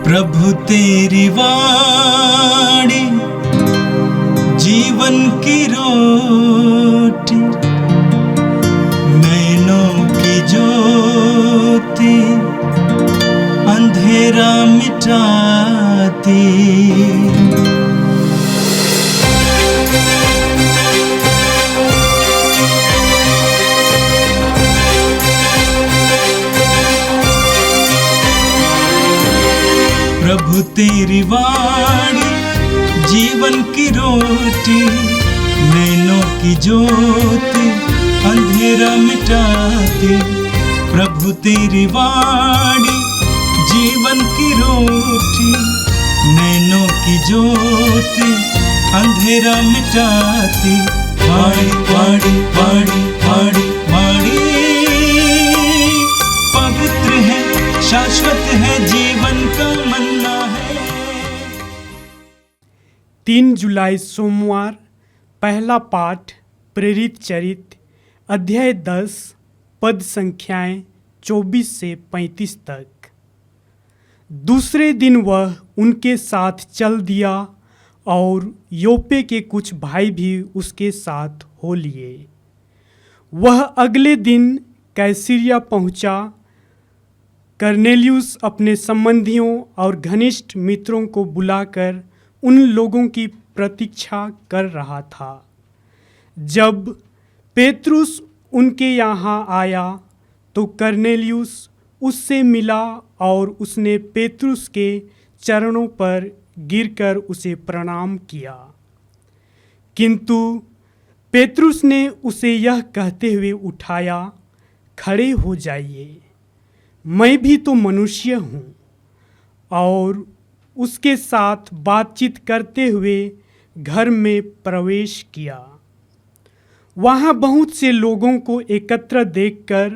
प्रभु तेरी वाणी जीवन की रोटी, नैनों की ज्योति अंधेरा मिटाती। प्रभु तेरी वाणी जीवन की रोटी, नैनों की ज्योति अंधेरा मिटाती। प्रभु तेरी वाणी जीवन की रोटी, नैनों की ज्योति अंधेरा मिटाती। वाणी वाणी वाणी वाणी वाणी पवित्र है, शाश्वत है, जीवन का मन्ना है। 3 जुलाई सोमवार, पहला पाठ प्रेरित चरित अध्याय 10 पद संख्याएं 24 से 35 तक। दूसरे दिन वह उनके साथ चल दिया और योपे के कुछ भाई भी उसके साथ हो लिए। वह अगले दिन कैसरिया पहुंचा। कर्नेलियुस अपने संबंधियों और घनिष्ठ मित्रों को बुलाकर उन लोगों की प्रतीक्षा कर रहा था। जब पेतरुस उनके यहाँ आया तो कर्नेलियुस उससे मिला और उसने पेतरुस के चरणों पर गिरकर उसे प्रणाम किया। किंतु पेतरुस ने उसे यह कहते हुए उठाया, खड़े हो जाइए, मैं भी तो मनुष्य हूँ। और उसके साथ बातचीत करते हुए घर में प्रवेश किया। वहाँ बहुत से लोगों को एकत्र देखकर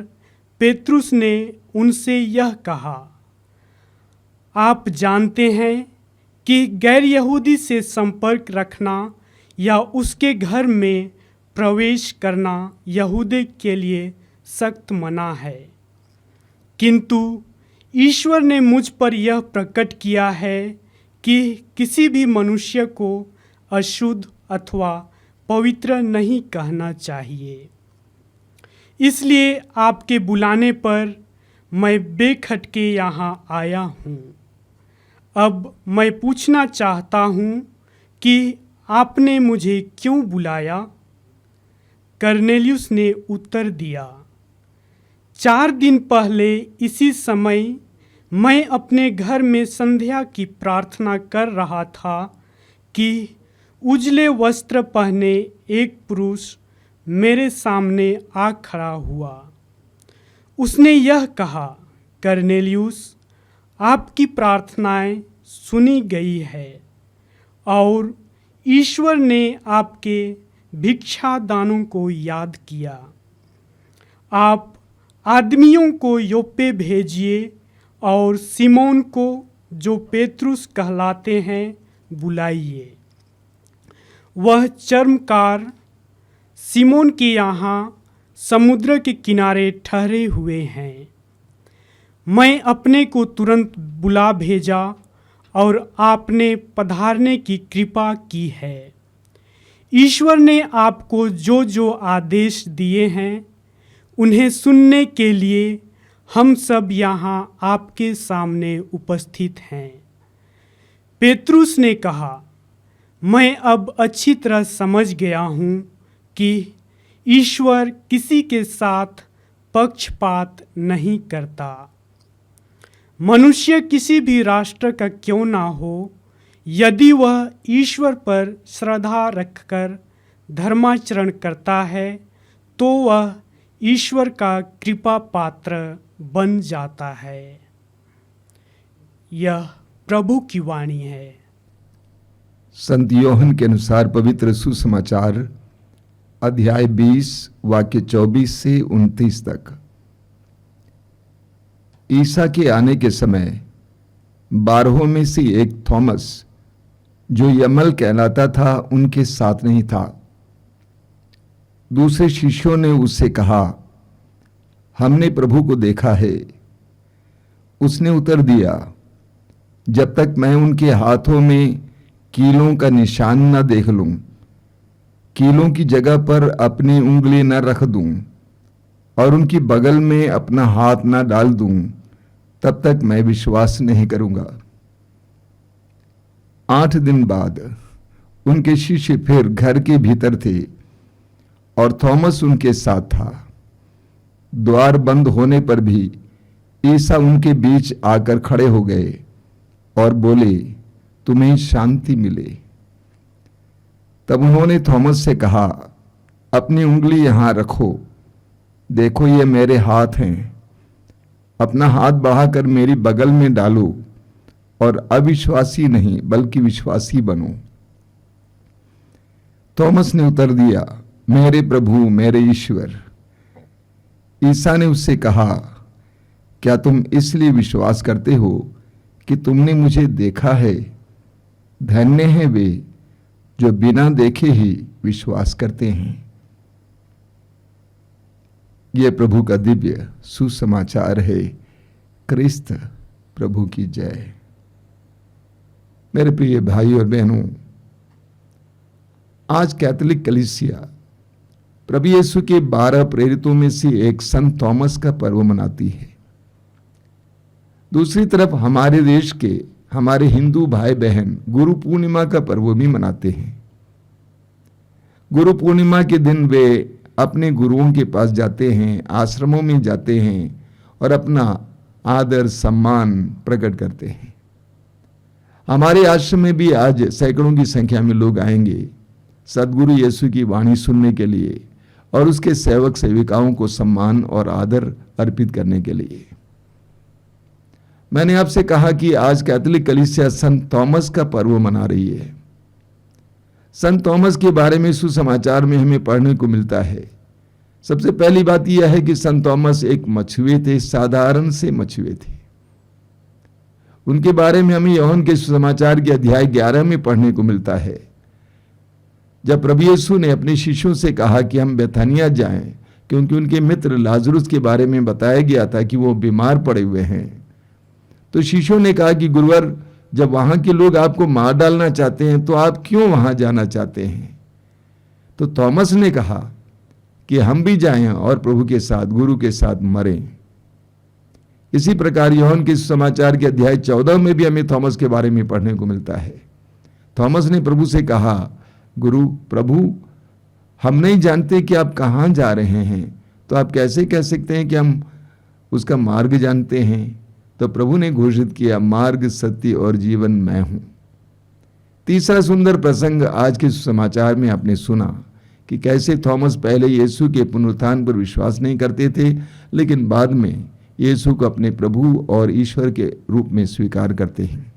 पेतरुस ने उनसे यह कहा, आप जानते हैं कि गैर यहूदी से संपर्क रखना या उसके घर में प्रवेश करना यहूदी के लिए सख्त मना है। किंतु ईश्वर ने मुझ पर यह प्रकट किया है कि किसी भी मनुष्य को अशुद्ध अथवा पवित्र नहीं कहना चाहिए। इसलिए आपके बुलाने पर मैं बेखटके यहाँ आया हूँ। अब मैं पूछना चाहता हूँ कि आपने मुझे क्यों बुलाया? कर्नेलियुस ने उत्तर दिया, 4 दिन पहले इसी समय मैं अपने घर में संध्या की प्रार्थना कर रहा था कि उजले वस्त्र पहने एक पुरुष मेरे सामने आ खड़ा हुआ। उसने यह कहा, कर्नेलियुस, आपकी प्रार्थनाएं सुनी गई है और ईश्वर ने आपके भिक्षा दानों को याद किया। आप आदमियों को योप्पे भेजिए और सिमोन को, जो पेतरुस कहलाते हैं, बुलाइए। वह चर्मकार सिमोन के यहाँ समुद्र के किनारे ठहरे हुए हैं। मैं अपने को तुरंत बुला भेजा और आपने पधारने की कृपा की है। ईश्वर ने आपको जो जो आदेश दिए हैं उन्हें सुनने के लिए हम सब यहाँ आपके सामने उपस्थित हैं। पेतरुस ने कहा, मैं अब अच्छी तरह समझ गया हूँ कि ईश्वर किसी के साथ पक्षपात नहीं करता। मनुष्य किसी भी राष्ट्र का क्यों ना हो, यदि वह ईश्वर पर श्रद्धा रखकर धर्माचरण करता है तो वह ईश्वर का कृपा पात्र बन जाता है। यह प्रभु की वाणी है। संत योहन के अनुसार पवित्र सुसमाचार अध्याय 20 वाक्य 24 से 29 तक। ईसा के आने के समय 12 में से एक थॉमस, जो यमल कहलाता था, उनके साथ नहीं था। दूसरे शिष्यों ने उससे कहा, हमने प्रभु को देखा है। उसने उत्तर दिया, जब तक मैं उनके हाथों में कीलों का निशान न देख लूं, कीलों की जगह पर अपनी उंगली न रख दूं और उनकी बगल में अपना हाथ न डाल दूं, तब तक मैं विश्वास नहीं करूंगा। 8 दिन बाद उनके शिष्य फिर घर के भीतर थे और थॉमस उनके साथ था। द्वार बंद होने पर भी ईसा उनके बीच आकर खड़े हो गए और बोले, तुम्हें शांति मिले। तब उन्होंने थॉमस से कहा, अपनी उंगली यहां रखो, देखो ये मेरे हाथ हैं, अपना हाथ बढ़ाकर मेरी बगल में डालो और अविश्वासी नहीं बल्कि विश्वासी बनो। थॉमस ने उत्तर दिया, मेरे प्रभु मेरे ईश्वर। ईसा ने उससे कहा, क्या तुम इसलिए विश्वास करते हो कि तुमने मुझे देखा है? धन्य हैं वे जो बिना देखे ही विश्वास करते हैं। यह प्रभु का दिव्य सुसमाचार है। क्रिस्त प्रभु की जय। मेरे प्रिय भाई और बहनों, आज कैथोलिक कलीसिया प्रभु यीशु के 12 प्रेरितों में से एक संत थॉमस का पर्व मनाती है। दूसरी तरफ हमारे देश के हमारे हिंदू भाई बहन गुरु पूर्णिमा का पर्व भी मनाते हैं। गुरु पूर्णिमा के दिन वे अपने गुरुओं के पास जाते हैं, आश्रमों में जाते हैं और अपना आदर सम्मान प्रकट करते हैं। हमारे आश्रम में भी आज सैकड़ों की संख्या में लोग आएंगे सदगुरु यीशु की वाणी सुनने के लिए और उसके सेवक सेविकाओं को सम्मान और आदर अर्पित करने के लिए। मैंने आपसे कहा कि आज कैथोलिक कलीसिया संत थॉमस का पर्व मना रही है। संत थॉमस के बारे में सुसमाचार में हमें पढ़ने को मिलता है। सबसे पहली बात यह है कि संत थॉमस एक मछुए थे, साधारण से मछुए थे। उनके बारे में हमें यूहन्ना के सुसमाचार के अध्याय 11 में पढ़ने को मिलता है। जब प्रभु यीशु ने अपने शिष्यों से कहा कि हम बेथानिया जाएं, क्योंकि उनके मित्र लाजरुस के बारे में बताया गया था कि वो बीमार पड़े हुए हैं, तो शिष्यों ने कहा कि गुरुवर, जब वहां के लोग आपको मार डालना चाहते हैं तो आप क्यों वहां जाना चाहते हैं? तो थॉमस ने कहा कि हम भी जाएं और प्रभु के साथ, गुरु के साथ मरें। इसी प्रकार यूहन्ना के सुसमाचार के अध्याय 14 में भी हमें थॉमस के बारे में पढ़ने को मिलता है। थॉमस ने प्रभु से कहा, गुरु प्रभु, हम नहीं जानते कि आप कहां जा रहे हैं, तो आप कैसे कह सकते हैं कि हम उसका मार्ग जानते हैं? तो प्रभु ने घोषित किया, मार्ग सत्य और जीवन मैं हूं। तीसरा सुंदर प्रसंग आज के समाचार में आपने सुना कि कैसे थॉमस पहले यीशु के पुनरुत्थान पर विश्वास नहीं करते थे, लेकिन बाद में यीशु को अपने प्रभु और ईश्वर के रूप में स्वीकार करते हैं।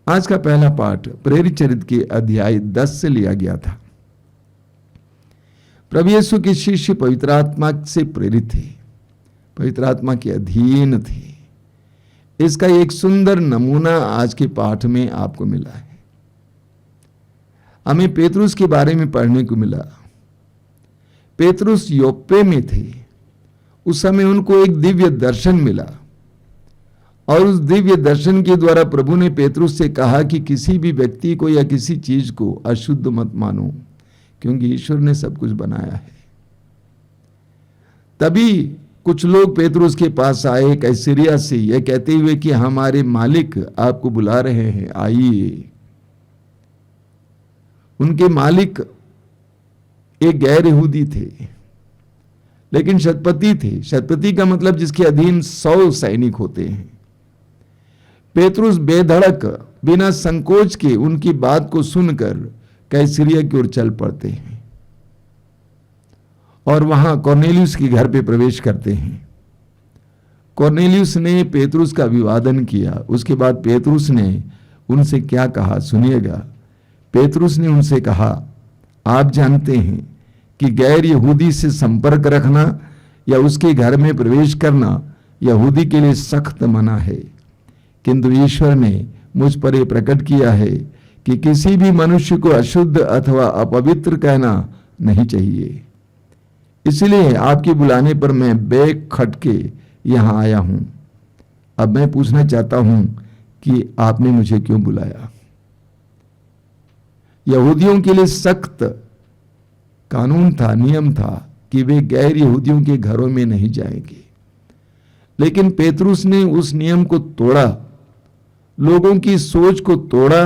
आज का पहला पाठ प्रेरित चरित्र के अध्याय 10 से लिया गया था। प्रभु यीशु के शिष्य पवित्र आत्मा से प्रेरित थे, पवित्र आत्मा के अधीन थे। इसका एक सुंदर नमूना आज के पाठ में आपको मिला है। हमें पेतरुस के बारे में पढ़ने को मिला। पेतरुस योप्पे में थे। उस समय उनको एक दिव्य दर्शन मिला और उस दिव्य दर्शन के द्वारा प्रभु ने पेतरुस से कहा कि किसी भी व्यक्ति को या किसी चीज को अशुद्ध मत मानो, क्योंकि ईश्वर ने सब कुछ बनाया है। तभी कुछ लोग पेतरुस के पास आए कैसरिया से, यह कहते हुए कि हमारे मालिक आपको बुला रहे हैं, आइए। उनके मालिक एक गैर यहूदी थे, लेकिन शतपति थे। शतपति का मतलब जिसके अधीन 100 सैनिक होते हैं। पेतरुस बेधड़क बिना संकोच के उनकी बात को सुनकर कैसरिया की ओर चल पड़ते हैं और वहां कॉर्नेलियुस के घर पे प्रवेश करते हैं। कॉर्नेलियुस ने पेतरुस का अभिवादन किया। उसके बाद पेतरुस ने उनसे क्या कहा सुनिएगा। पेतरुस ने उनसे कहा, आप जानते हैं कि गैर यहूदी से संपर्क रखना या उसके घर में प्रवेश करना यहूदी के लिए सख्त मना है, किंतु ईश्वर ने मुझ पर यह प्रकट किया है कि किसी भी मनुष्य को अशुद्ध अथवा अपवित्र कहना नहीं चाहिए। इसलिए आपके बुलाने पर मैं बैग खटके यहां आया हूं। अब मैं पूछना चाहता हूं कि आपने मुझे क्यों बुलाया। यहूदियों के लिए सख्त कानून था, नियम था कि वे गैर यहूदियों के घरों में नहीं जाएंगे, लेकिन पेतरुस ने उस नियम को तोड़ा, लोगों की सोच को तोड़ा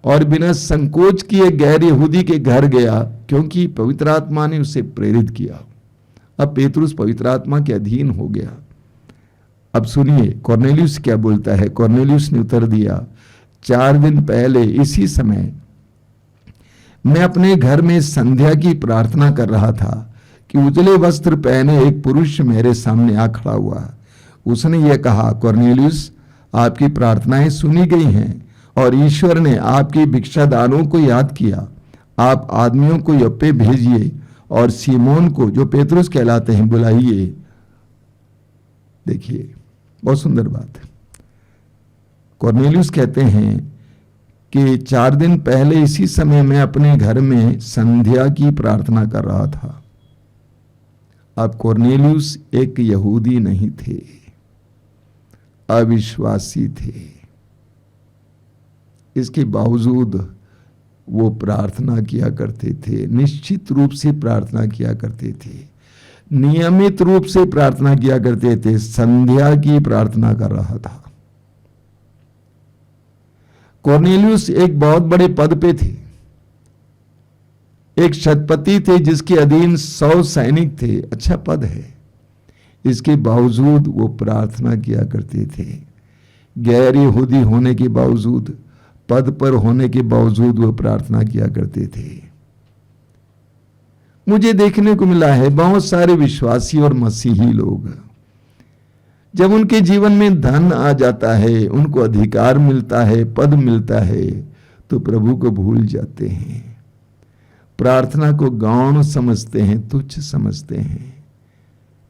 और बिना संकोच किए गैर यहूदी के घर गया, क्योंकि पवित्र आत्मा ने उसे प्रेरित किया। अब पेतरुस पवित्र आत्मा के अधीन हो गया। अब सुनिए कॉर्नेलियुस क्या बोलता है। कॉर्नेलियुस ने उत्तर दिया, 4 दिन पहले इसी समय मैं अपने घर में संध्या की प्रार्थना कर रहा था कि उजले वस्त्र पहने एक पुरुष मेरे सामने आ खड़ा हुआ। उसने यह कहा, कॉर्नेलियुस, आपकी प्रार्थनाएं सुनी गई हैं और ईश्वर ने आपकी भिक्षादानों को याद किया। आप आदमियों को यप्पे भेजिए और सीमोन को, जो पेतरुस कहलाते हैं, बुलाइए। देखिए बहुत सुंदर बात है। कॉर्नेलियुस कहते हैं कि 4 दिन पहले इसी समय मैं अपने घर में संध्या की प्रार्थना कर रहा था। अब कॉर्नेलियुस एक यहूदी नहीं थे, अविश्वासी थे। इसके बावजूद वो प्रार्थना किया करते थे, निश्चित रूप से प्रार्थना किया करते थे, नियमित रूप से प्रार्थना किया करते थे। संध्या की प्रार्थना कर रहा था। कॉर्नेलियुस एक बहुत बड़े पद पे थे, एक शतपति थे जिसके अधीन 100 सैनिक थे। अच्छा पद है, इसके बावजूद वो प्रार्थना किया करते थे। गैर यहूदी होने के बावजूद, पद पर होने के बावजूद वो प्रार्थना किया करते थे। मुझे देखने को मिला है बहुत सारे विश्वासी और मसीही लोग, जब उनके जीवन में धन आ जाता है, उनको अधिकार मिलता है, पद मिलता है, तो प्रभु को भूल जाते हैं, प्रार्थना को गौण समझते हैं, तुच्छ समझते हैं।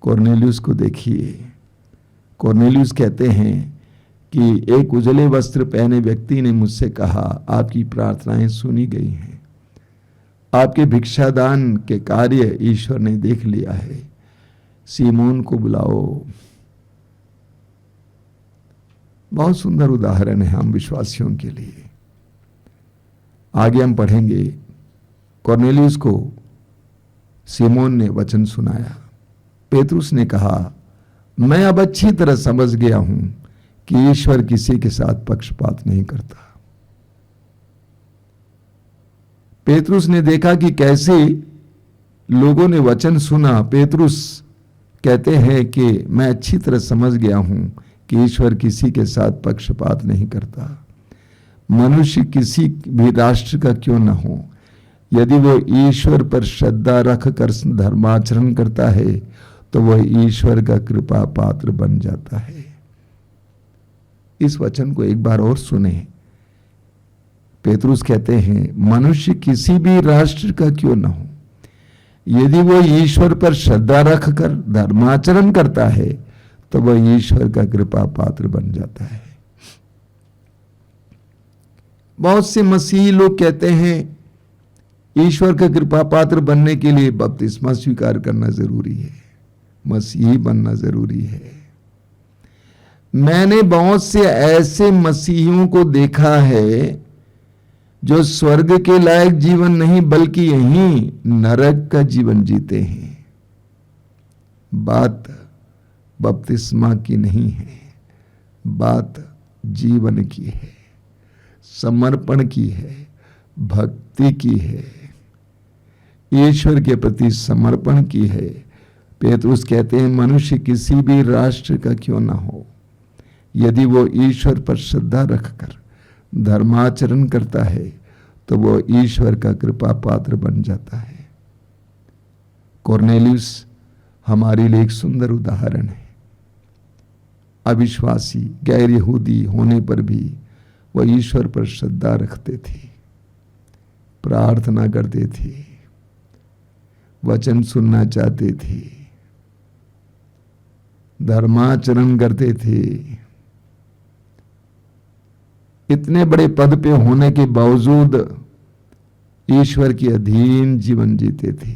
कॉर्नेलियुस को देखिए। कॉर्नेलियुस कहते हैं कि एक उजले वस्त्र पहने व्यक्ति ने मुझसे कहा, आपकी प्रार्थनाएं सुनी गई हैं, आपके भिक्षादान के कार्य ईश्वर ने देख लिया है, सीमोन को बुलाओ। बहुत सुंदर उदाहरण है हम विश्वासियों के लिए। आगे हम पढ़ेंगे, कॉर्नेलियुस को सीमोन ने वचन सुनाया। पेतरुस ने कहा, मैं अब अच्छी तरह समझ गया हूं कि ईश्वर किसी के साथ पक्षपात नहीं करता। पेतरुस ने देखा कि कैसे लोगों ने वचन सुना। पेतरुस कहते हैं कि मैं अच्छी तरह समझ गया हूं कि ईश्वर किसी के साथ पक्षपात नहीं करता। मनुष्य किसी भी राष्ट्र का क्यों न हो, यदि वो ईश्वर पर श्रद्धा रखकर धर्माचरण करता है तो वह ईश्वर का कृपा पात्र बन जाता है। इस वचन को एक बार और सुने। पेतरुस कहते हैं, मनुष्य किसी भी राष्ट्र का क्यों न हो, यदि वो ईश्वर पर श्रद्धा रखकर धर्माचरण करता है तो वह ईश्वर का कृपा पात्र बन जाता है। बहुत से मसीही लोग कहते हैं ईश्वर का कृपा पात्र बनने के लिए बपतिस्मा स्वीकार करना जरूरी है, मसीही बनना जरूरी है। मैंने बहुत से ऐसे मसीहियों को देखा है जो स्वर्ग के लायक जीवन नहीं बल्कि यहीं नरक का जीवन जीते हैं। बात बपतिस्मा की नहीं है, बात जीवन की है, समर्पण की है, भक्ति की है, ईश्वर के प्रति समर्पण की है। पेतरुस कहते हैं, मनुष्य किसी भी राष्ट्र का क्यों ना हो, यदि वो ईश्वर पर श्रद्धा रखकर धर्माचरण करता है तो वो ईश्वर का कृपा पात्र बन जाता है। कॉर्नेलियुस हमारे लिए एक सुंदर उदाहरण है। अविश्वासी गैर यहूदी होने पर भी वह ईश्वर पर श्रद्धा रखते थे, प्रार्थना करते थे, वचन सुनना चाहते थे, धर्माचरण करते थे। इतने बड़े पद पे होने के बावजूद ईश्वर के अधीन जीवन जीते थे।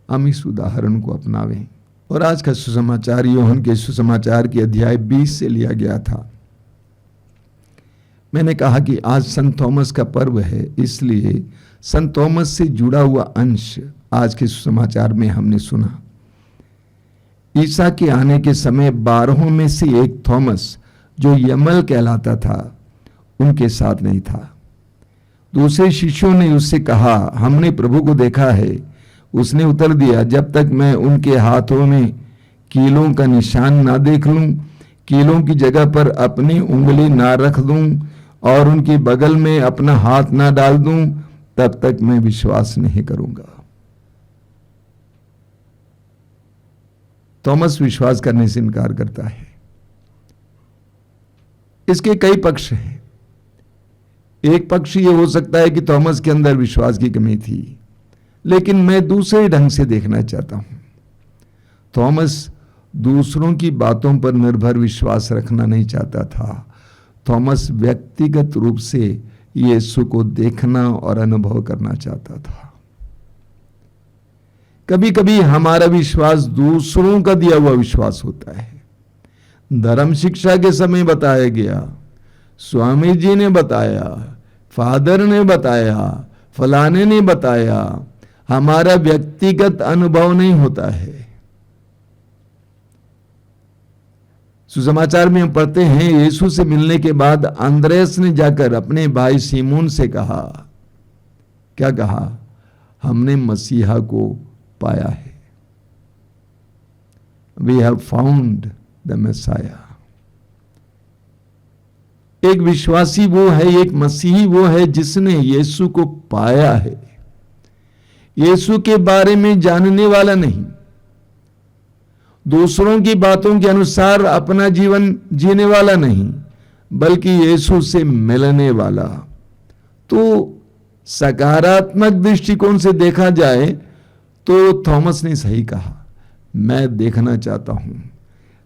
हम इस उदाहरण को अपनावें। और आज का सुसमाचार यूहन्ना के सुसमाचार की अध्याय 20 से लिया गया था। मैंने कहा कि आज संत थॉमस का पर्व है, इसलिए संत थॉमस से जुड़ा हुआ अंश आज के सुसमाचार में हमने सुना। ईसा के आने के समय 12 में से एक थॉमस, जो यमल कहलाता था, उनके साथ नहीं था। दूसरे शिष्यों ने उससे कहा, हमने प्रभु को देखा है। उसने उत्तर दिया, जब तक मैं उनके हाथों में कीलों का निशान ना देख लूं, कीलों की जगह पर अपनी उंगली ना रख दूं और उनके बगल में अपना हाथ ना डाल दूं, तब तक मैं विश्वास नहीं करूंगा। थॉमस विश्वास करने से इनकार करता है। इसके कई पक्ष हैं। एक पक्ष यह हो सकता है कि थॉमस के अंदर विश्वास की कमी थी, लेकिन मैं दूसरे ढंग से देखना चाहता हूं। थॉमस दूसरों की बातों पर निर्भर विश्वास रखना नहीं चाहता था। थॉमस व्यक्तिगत रूप से यीशु को देखना और अनुभव करना चाहता था। कभी कभी हमारा विश्वास दूसरों का दिया हुआ विश्वास होता है। धर्म शिक्षा के समय बताया गया, स्वामी जी ने बताया, फादर ने बताया, फलाने ने बताया, हमारा व्यक्तिगत अनुभव नहीं होता है। सुसमाचार में हम पढ़ते हैं, यीशु से मिलने के बाद अंद्रेस ने जाकर अपने भाई सीमोन से कहा, क्या कहा? हमने मसीहा को पाया है। We have found the messiah. एक विश्वासी वो है, एक मसीही वो है जिसने यीशु को पाया है। यीशु के बारे में जानने वाला नहीं, दूसरों की बातों के अनुसार अपना जीवन जीने वाला नहीं, बल्कि यीशु से मिलने वाला। तो सकारात्मक दृष्टिकोण से देखा जाए तो थॉमस ने सही कहा, मैं देखना चाहता हूं,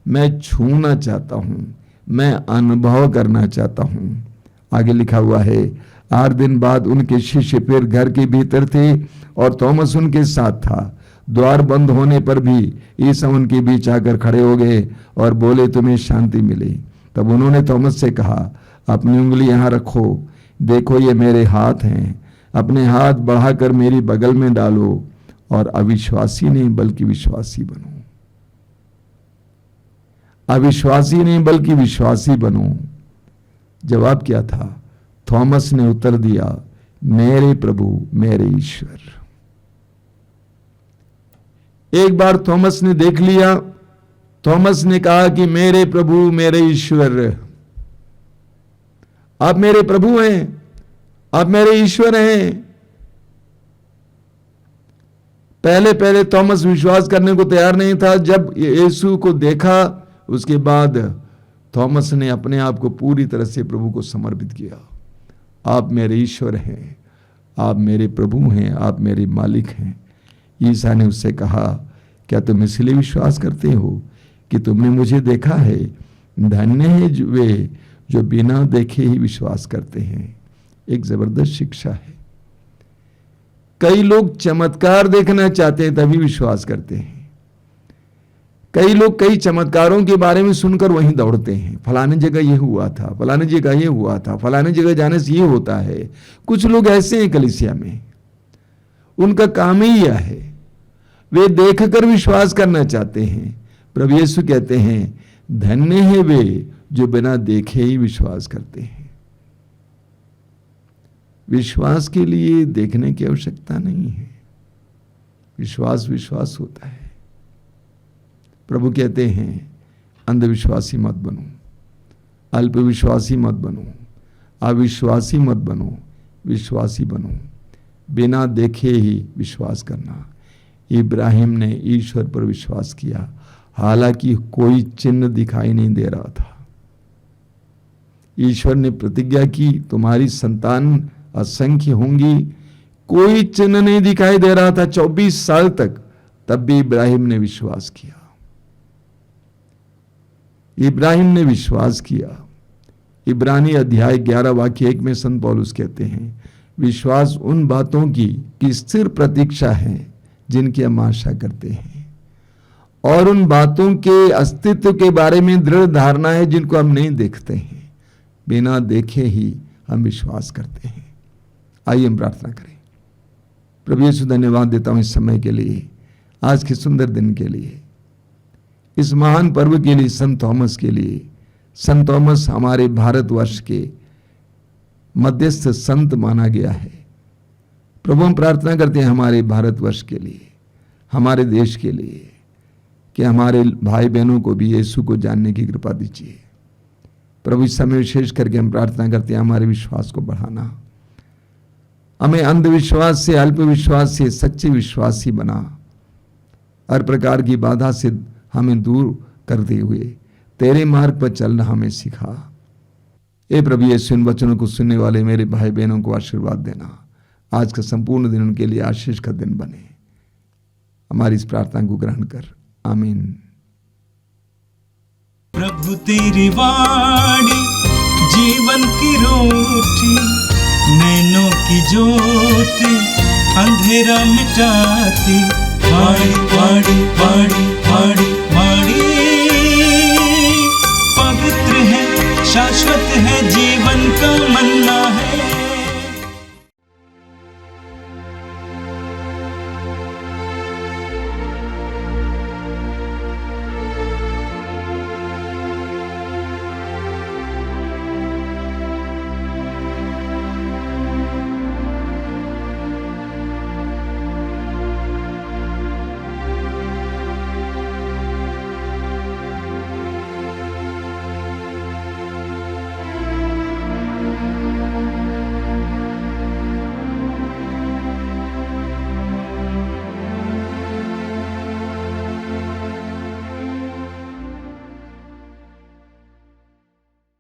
मैं छूना चाहता हूं, मैं अनुभव करना चाहता हूं। आगे लिखा हुआ है, 8 दिन बाद उनके शिष्य फिर घर के भीतर थे और थॉमस उनके साथ था। द्वार बंद होने पर भी यीशु उनके बीच आकर खड़े हो गए और बोले, तुम्हें शांति मिली। तब उन्होंने थॉमस से कहा, अपनी उंगली यहां रखो, देखो ये मेरे हाथ हैं, अपने हाथ बढ़ाकर मेरी बगल में डालो और अविश्वासी नहीं बल्कि विश्वासी बनो। अविश्वासी नहीं बल्कि विश्वासी बनो। जवाब क्या था? थॉमस ने उत्तर दिया, मेरे प्रभु मेरे ईश्वर। एक बार थॉमस ने देख लिया, थॉमस ने कहा कि मेरे प्रभु मेरे ईश्वर। आप मेरे प्रभु हैं, आप मेरे ईश्वर हैं। पहले पहले थॉमस विश्वास करने को तैयार नहीं था। जब यीशु को देखा, उसके बाद थॉमस ने अपने आप को पूरी तरह से प्रभु को समर्पित किया। आप मेरे ईश्वर हैं, आप मेरे प्रभु हैं, आप मेरे मालिक हैं। ईसा ने उससे कहा, क्या तुम इसलिए विश्वास करते हो कि तुमने मुझे देखा है? धन्य है वे जो बिना देखे ही विश्वास करते हैं। एक जबरदस्त शिक्षा है। कई लोग चमत्कार देखना चाहते हैं तभी विश्वास करते हैं। कई लोग कई चमत्कारों के बारे में सुनकर वहीं दौड़ते हैं, फलाने जगह ये हुआ था, फलाने जगह ये हुआ था, फलाने जगह जाने से ये होता है। कुछ लोग ऐसे हैं कलीसिया में, उनका काम ही यह है, वे देखकर विश्वास करना चाहते हैं। प्रभु यीशु कहते हैं, धन्य है वे जो बिना देखे ही विश्वास करते हैं। विश्वास के लिए देखने की आवश्यकता नहीं है। विश्वास विश्वास होता है। प्रभु कहते हैं, अंधविश्वासी मत बनो, अल्पविश्वासी मत बनो, अविश्वासी मत बनो, विश्वासी बनो। बिना देखे ही विश्वास करना। इब्राहिम ने ईश्वर पर विश्वास किया, हालांकि कोई चिन्ह दिखाई नहीं दे रहा था। ईश्वर ने प्रतिज्ञा की, तुम्हारी संतान असंख्य होंगी। कोई चिन्ह नहीं दिखाई दे रहा था 24 साल तक, तब भी इब्राहिम ने विश्वास किया। इब्राहिम ने विश्वास किया। इब्रानी अध्याय 11 वाक्य 1 में संत पौलुस कहते हैं, विश्वास उन बातों की स्थिर प्रतीक्षा है जिनकी हम आशा करते हैं और उन बातों के अस्तित्व के बारे में दृढ़ धारणा है जिनको हम नहीं देखते हैं। बिना देखे ही हम विश्वास करते हैं। आइए हम प्रार्थना करें। प्रभु यीशु, धन्यवाद देता हूं इस समय के लिए, आज के सुंदर दिन के लिए, इस महान पर्व के लिए, संत थॉमस के लिए। संत थॉमस हमारे भारतवर्ष के मध्यस्थ संत माना गया है। प्रभु हम प्रार्थना करते हैं हमारे भारतवर्ष के लिए, हमारे देश के लिए, कि हमारे भाई बहनों को भी यीशु को जानने की कृपा दीजिए। प्रभु इस समय विशेष करके हम प्रार्थना करते हैं हमारे विश्वास को बढ़ाना, हमें अंधविश्वास से, अल्प विश्वास से सच्चे विश्वासी बना, हर प्रकार की बाधा से हमें दूर करते हुए तेरे मार्ग पर चलना हमें सिखा। ए प्रभु यीशु, इन वचनों को सुनने वाले मेरे भाई बहनों को आशीर्वाद देना। आज का संपूर्ण दिन उनके लिए आशीष का दिन बने। हमारी इस प्रार्थना को ग्रहण कर, आमीन। प्रभु तेरी वाणी जीवन की रोटी, नैनों की ज्योति अंधेरा मिटाती। वाणी वाणी वाणी वाणी वाणी